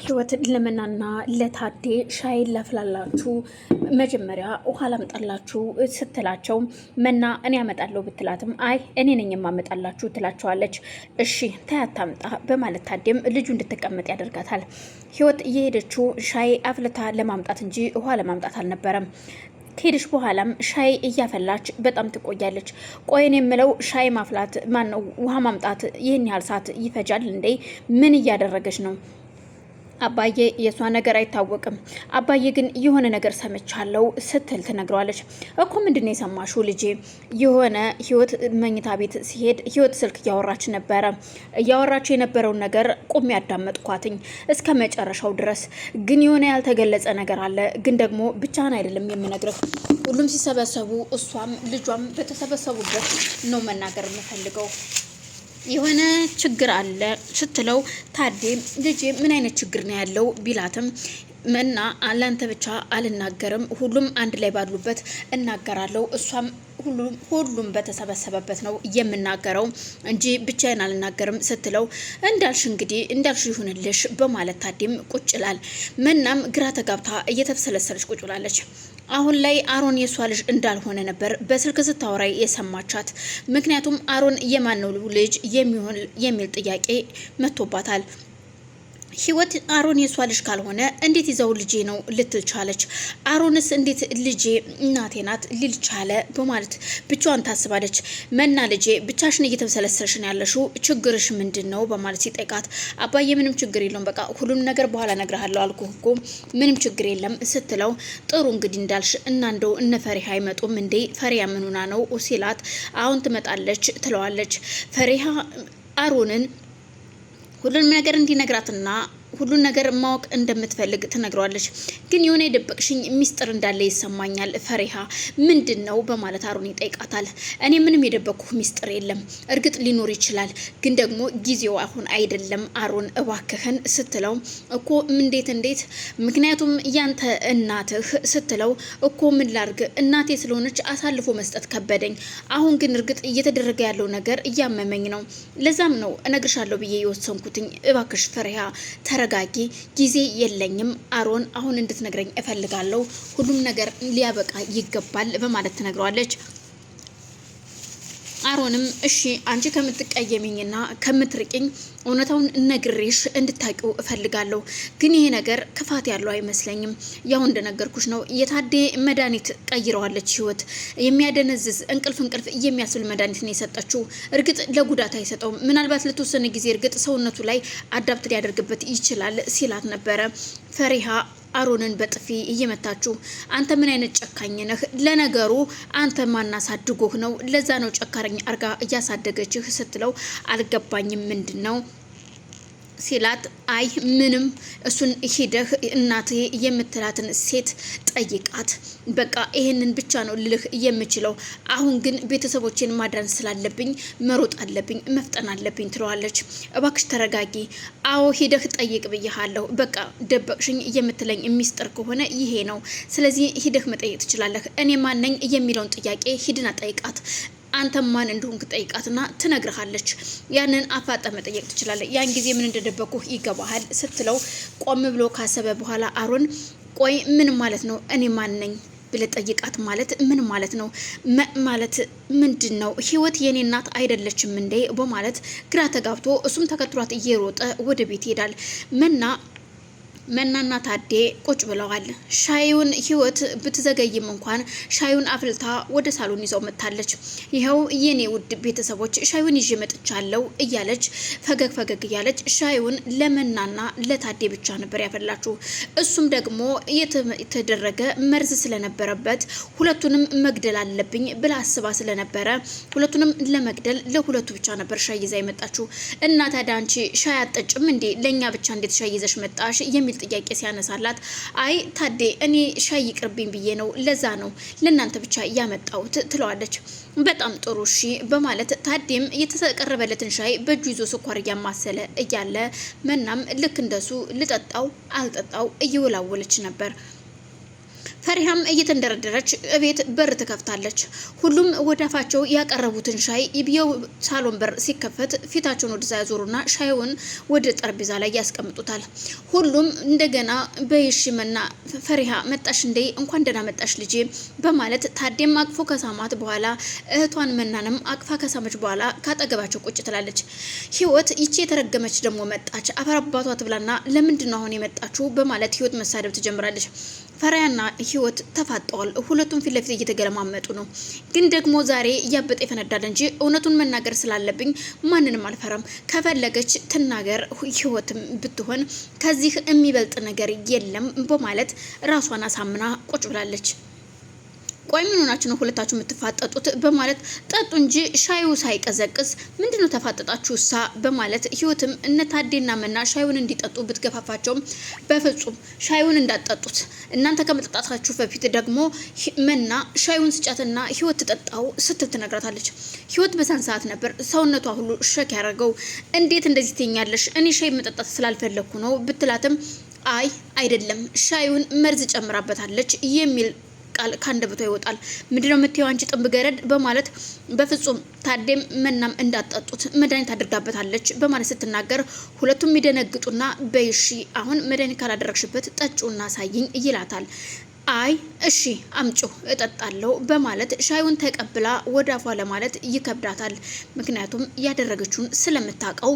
ህይወት ለመናና ለታዴ ሻይ ላፍላላችሁ መጀመሪያ ውሃ ላምጣላችሁ ስትላቸው መና እኔ አመጣለሁ ብትላትም አይ እኔ ነኝ የማመጣላችሁ ትላቸዋለች። እሺ ታያታምጣ በማለት ታዴም ልጁ እንድትቀመጥ ያደርጋታል። ህይወት እየሄደችው ሻይ አፍልታ ለማምጣት እንጂ ውሃ ለማምጣት አልነበረም። ከሄደች በኋላም ሻይ እያፈላች በጣም ትቆያለች። ቆይን የምለው ሻይ ማፍላት ማነው ውሃ ማምጣት ይህን ያህል ሰዓት ይፈጃል እንዴ? ምን እያደረገች ነው? አባዬ የሷ ነገር አይታወቅም። አባዬ ግን የሆነ ነገር ሰምቻለሁ ስትል ትነግረዋለች። እኮ ምንድነው የሰማሽው ልጄ? የሆነ ህይወት መኝታ ቤት ሲሄድ ህይወት ስልክ እያወራች ነበረ። እያወራች የነበረውን ነገር ቁም ያዳመጥኳትኝ እስከ መጨረሻው ድረስ። ግን የሆነ ያልተገለጸ ነገር አለ። ግን ደግሞ ብቻህን አይደለም የምነግርህ። ሁሉም ሲሰበሰቡ እሷም ልጇም በተሰበሰቡበት ነው መናገር የምፈልገው። የሆነ ችግር አለ ስትለው ታዴ ልጄ ምን አይነት ችግር ነው ያለው ቢላትም እና አላንተ ብቻ አልናገርም፣ ሁሉም አንድ ላይ ባሉበት እናገራለሁ። እሷም ሁሉም በተሰበሰበበት ነው የምናገረው እንጂ ብቻዬን አልናገርም ስትለው እንዳልሽ እንግዲህ እንዳልሽ ይሁንልሽ በማለት ታዴም ቁጭ ይላል። መናም ግራ ተጋብታ እየተብሰለሰለች ቁጭ ብላለች። አሁን ላይ አሮን የሷ ልጅ እንዳልሆነ ነበር በስልክ ስታወራ የሰማቻት። ምክንያቱም አሮን የማነው ልጅ የሚሆን የሚል ጥያቄ መጥቶባታል። ህይወት አሮን የሷ ልጅ ካልሆነ እንዴት ይዘው ልጄ ነው ልትል ቻለች? አሮንስ እንዴት ልጄ እናቴ ናት ሊል ቻለ? በማለት ብቻዋን ታስባለች። መና ልጄ ብቻሽን እየተብሰለሰልሽ ነው ያለሽው፣ ችግርሽ ምንድን ነው? በማለት ሲጠይቃት አባዬ ምንም ችግር የለውም፣ በቃ ሁሉም ነገር በኋላ እነግርሃለሁ አልኩህ እኮ ምንም ችግር የለም ስትለው ጥሩ እንግዲህ እንዳልሽ እና እንደው እነ ፈሪሃ አይመጡም እንዴ? ፈሪሃ ምን ሆና ነው ሲላት አሁን ትመጣለች ትለዋለች። ፈሪሃ አሮንን ሁሉንም ነገር እንዲነግራትና ሁሉን ነገር ማወቅ እንደምትፈልግ ትነግረዋለች። ግን የሆነ የደበቅሽኝ ሚስጥር እንዳለ ይሰማኛል ፈሪሃ፣ ምንድን ነው? በማለት አሮን ይጠይቃታል። እኔ ምንም የደበቅኩህ ሚስጥር የለም፣ እርግጥ ሊኖር ይችላል፣ ግን ደግሞ ጊዜው አሁን አይደለም አሮን እባክህን ስትለው እኮ እንዴት? ምክንያቱም ያንተ እናትህ ስትለው እኮ ምን ላርግ እናቴ ስለሆነች አሳልፎ መስጠት ከበደኝ። አሁን ግን እርግጥ እየተደረገ ያለው ነገር እያመመኝ ነው። ለዛም ነው እነግርሻለሁ ብዬ የወሰንኩትኝ። እባክሽ ፈሪሃ ተረጋጊ፣ ጊዜ የለኝም አሮን፣ አሁን እንድትነግረኝ እፈልጋለሁ። ሁሉም ነገር ሊያበቃ ይገባል በማለት ትነግረዋለች። አሮንም እሺ አንቺ ከምትቀየሚኝና ከምትርቂኝ እውነታውን ነግሬሽ እንድታቂው እፈልጋለሁ። ግን ይሄ ነገር ክፋት ያለው አይመስለኝም። ያው እንደነገርኩሽ ነው። የታዴ መድኃኒት ቀይረዋለች ህይወት። የሚያደነዝዝ እንቅልፍ የሚያስብል መድኃኒት ነው የሰጠችው። እርግጥ ለጉዳት አይሰጠውም። ምናልባት ለተወሰነ ጊዜ እርግጥ ሰውነቱ ላይ አዳፕት ሊያደርግበት ይችላል ሲላት ነበረ። ፈሪሃ አሮንን በጥፊ እየመታችሁ አንተ ምን አይነት ጨካኝ ነህ? ለነገሩ አንተ ማናሳድጎህ ነው? ለዛ ነው ጨካረኝ አርጋ እያሳደገችህ ስትለው አልገባኝም ምንድን ነው ሲላት አይ ምንም፣ እሱን ሂደህ እናቴ የምትላትን ሴት ጠይቃት፣ በቃ ይሄንን ብቻ ነው ልልህ የምችለው። አሁን ግን ቤተሰቦችን ማድረን ስላለብኝ መሮጥ አለብኝ፣ መፍጠን አለብኝ ትለዋለች። እባክሽ ተረጋጊ። አዎ ሂደህ ጠይቅ ብያሃለሁ። በቃ ደበቅሽኝ የምትለኝ ሚስጥር ከሆነ ይሄ ነው። ስለዚህ ሂደህ መጠየቅ ትችላለህ። እኔ ማነኝ የሚለውን ጥያቄ ሂድና ጠይቃት። አንተ ማን እንደሆንክ ጠይቃትና ትነግርሃለች። ያንን አፋጣ መጠየቅ ትችላለህ። ያን ጊዜ ምን እንደደበኩህ ይገባሃል ስትለው ቆም ብሎ ካሰበ በኋላ አሮን ቆይ ምን ማለት ነው? እኔ ማን ነኝ ብለህ ጠይቃት ማለት ምን ማለት ነው? ማለት ምንድን ነው? ህይወት የኔ እናት አይደለችም እንዴ? በማለት ግራ ተጋብቶ እሱም ተከትሏት እየሮጠ ወደ ቤት ይሄዳል። መናና ታዴ ቁጭ ብለዋል። ሻዩን ህይወት ብትዘገይም እንኳን ሻዩን አፍልታ ወደ ሳሎን ይዘው መጥታለች። ይኸው የኔ ውድ ቤተሰቦች ሻዩን ይዤ መጥቻለሁ እያለች ፈገግ እያለች ሻዩን ለመናና ለታዴ ብቻ ነበር ያፈላችሁ። እሱም ደግሞ የተደረገ መርዝ ስለነበረበት ሁለቱንም መግደል አለብኝ ብላ አስባ ስለነበረ ሁለቱንም ለመግደል ለሁለቱ ብቻ ነበር ሻይ ይዛ የመጣችሁ። እና ታዲያ አንቺ ሻይ አጠጭም እንዴ? ለእኛ ብቻ እንዴት ሻይ ይዘሽ መጣሽ? የሚል ጥያቄ ሲያነሳላት አይ ታዴ እኔ ሻይ ይቅርብኝ ብዬ ነው፣ ለዛ ነው ለእናንተ ብቻ ያመጣሁት ትለዋለች። በጣም ጥሩ እሺ በማለት ታዴም የተቀረበለትን ሻይ በእጁ ይዞ ስኳር እያማሰለ እያለ መናም ልክ እንደሱ ልጠጣው አልጠጣው እየወላወለች ነበር። ፈሪሃም እየተንደረደረች እቤት በር ትከፍታለች። ሁሉም ወዳፋቸው ያቀረቡትን ሻይ ይብየው ሳሎን በር ሲከፈት ፊታቸውን ወደዛ ያዞሩና ሻዩን ወደ ጠረጴዛ ላይ ያስቀምጡታል። ሁሉም እንደገና በይሽመና ፈሪሃ መጣሽ እንዴ እንኳን ደህና መጣሽ ልጄ በማለት ታዴም አቅፎ ከሳማት በኋላ እህቷን መናንም አቅፋ ከሳመች በኋላ ካጠገባቸው ቁጭ ትላለች። ህይወት ይቺ የተረገመች ደግሞ መጣች አፈር አባቷ ትብላና ለምንድነው አሁን የመጣችሁ በማለት ህይወት መሳደብ ትጀምራለች። ፈሪሃና ህይወት ተፋጠዋል። ሁለቱም ፊት ለፊት እየተገለማመጡ ነው። ግን ደግሞ ዛሬ እያበጠ ይፈነዳል እንጂ እውነቱን መናገር ስላለብኝ ማንንም አልፈራም። ከፈለገች ትናገር ህይወትም ብትሆን ከዚህ የሚበልጥ ነገር የለም በማለት ራሷን አሳምና ቁጭ ብላለች። ቆይ ምን ሆናችሁ ነው ሁለታችሁ የምትፋጠጡት በማለት ጠጡ እንጂ ሻዩ ሳይቀዘቅዝ ምንድነው ተፋጠጣችሁሳ በማለት ህይወትም እነ ታዴና መና ሻዩን እንዲጠጡ ብትገፋፋቸውም በፍጹም ሻዩን እንዳጠጡት እናንተ ከመጠጣታችሁ በፊት ደግሞ መና ሻዩን ስጫትና ህይወት ትጠጣው ስትል ትነግራታለች። ህይወት በዛን ሰዓት ነበር ሰውነቷ ሁሉ ሸክ ያደረገው። እንዴት እንደዚህ ትኛለሽ? እኔ ሻይ መጠጣት ስላልፈለኩ ነው ብትላትም አይ አይደለም ሻዩን መርዝ ጨምራበታለች የሚል ቃል ካንደበቷ ይወጣል። ምንድነው የምትይው አንቺ ጥንብ ገረድ በማለት በፍጹም ታዴም መናም እንዳጠጡት መድኃኒት አድርጋበታለች በማለት ስትናገር ሁለቱም ይደነግጡና በይሺ አሁን መድኃኒት ካላደረግሽበት ጠጪውና ሳይኝ ይላታል። አይ እሺ አምጩ እጠጣለሁ በማለት ሻዩን ተቀብላ ወደ አፏ ለማለት ይከብዳታል። ምክንያቱም ያደረገችውን ስለምታውቀው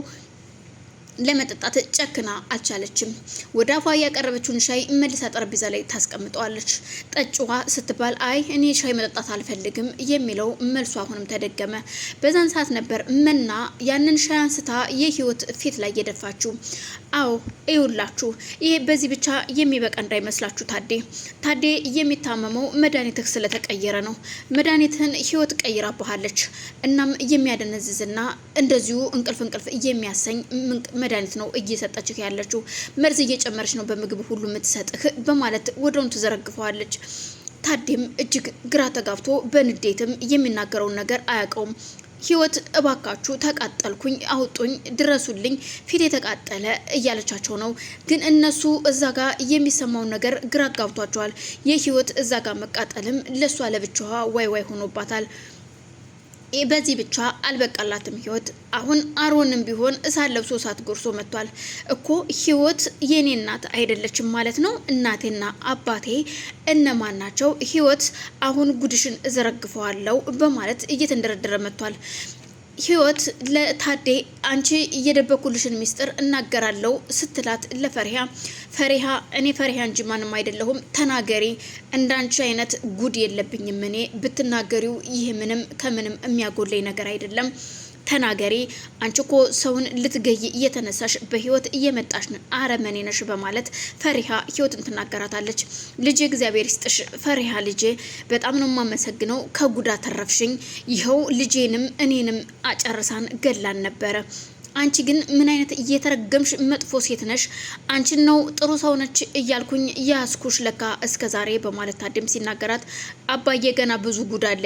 ለመጠጣት ጨክና አልቻለችም። ወደ አፏ ያቀረበችውን ሻይ መልሳ ጠረጴዛ ላይ ታስቀምጠዋለች። ጠጭዋ ስትባል አይ እኔ ሻይ መጠጣት አልፈልግም የሚለው መልሷ አሁንም ተደገመ። በዛን ሰዓት ነበር መና ያንን ሻይ አንስታ የህይወት ፊት ላይ የደፋችው። አዎ ይውላችሁ ይሄ በዚህ ብቻ የሚበቃ እንዳይመስላችሁ ታዴ የሚታመመው መድኃኒትህ ስለተቀየረ ነው። መድኃኒትህን ህይወት ቀይራብሃለች። እናም የሚያደነዝዝና እንደዚሁ እንቅልፍ የሚያሰኝ መድኃኒት ነው እየሰጠችህ ያለችው። መርዝ እየጨመረች ነው በምግብ ሁሉ የምትሰጥህ በማለት ወደውን ትዘረግፈዋለች። ታዴም እጅግ ግራ ተጋብቶ በንዴትም የሚናገረውን ነገር አያውቀውም። ህይወት እባካችሁ ተቃጠልኩኝ፣ አውጡኝ፣ ድረሱልኝ፣ ፊት የተቃጠለ እያለቻቸው ነው። ግን እነሱ እዛ ጋር የሚሰማውን ነገር ግራ ጋብቷቸዋል። የህይወት እዛ ጋር መቃጠልም ለሷ ለብቻዋ ዋይ ሆኖባታል። በዚህ ብቻ አልበቃላትም ህይወት። አሁን አሮንም ቢሆን እሳት ለብሶ እሳት ጎርሶ መጥቷል እኮ። ህይወት የኔ እናት አይደለችም ማለት ነው? እናቴና አባቴ እነማን ናቸው? ህይወት አሁን ጉድሽን እዘረግፈዋለሁ በማለት እየተንደረደረ መጥቷል። ህይወት ለታዴ አንቺ እየደበኩልሽን ሚስጥር እናገራለሁ ስትላት ፈሪሃ እኔ ፈሪሃ እንጂ ማንም አይደለሁም፣ ተናገሪ፣ እንዳንቺ አይነት ጉድ የለብኝም እኔ ብትናገሪው ይህ ምንም ከምንም የሚያጎለኝ ነገር አይደለም፣ ተናገሪ፣ አንቺ እኮ ሰውን ልትገይ እየተነሳሽ በህይወት እየመጣሽ አረመኔ ነሽ በማለት ፈሪሃ ህይወትን ትናገራታለች። ልጄ እግዚአብሔር ይስጥሽ ፈሪሃ ልጄ፣ በጣም ነው የማመሰግነው፣ ከጉዳት ተረፍሽኝ። ይኸው ልጄንም እኔንም አጨርሳን ገላን ነበረ። አንቺ ግን ምን አይነት እየተረገምሽ መጥፎ ሴት ነሽ? አንቺን ነው ጥሩ ሰው ነች እያልኩኝ ያስኩሽ ለካ እስከዛሬ በማለት ታደም ሲናገራት፣ አባዬ ገና ብዙ ጉድ አለ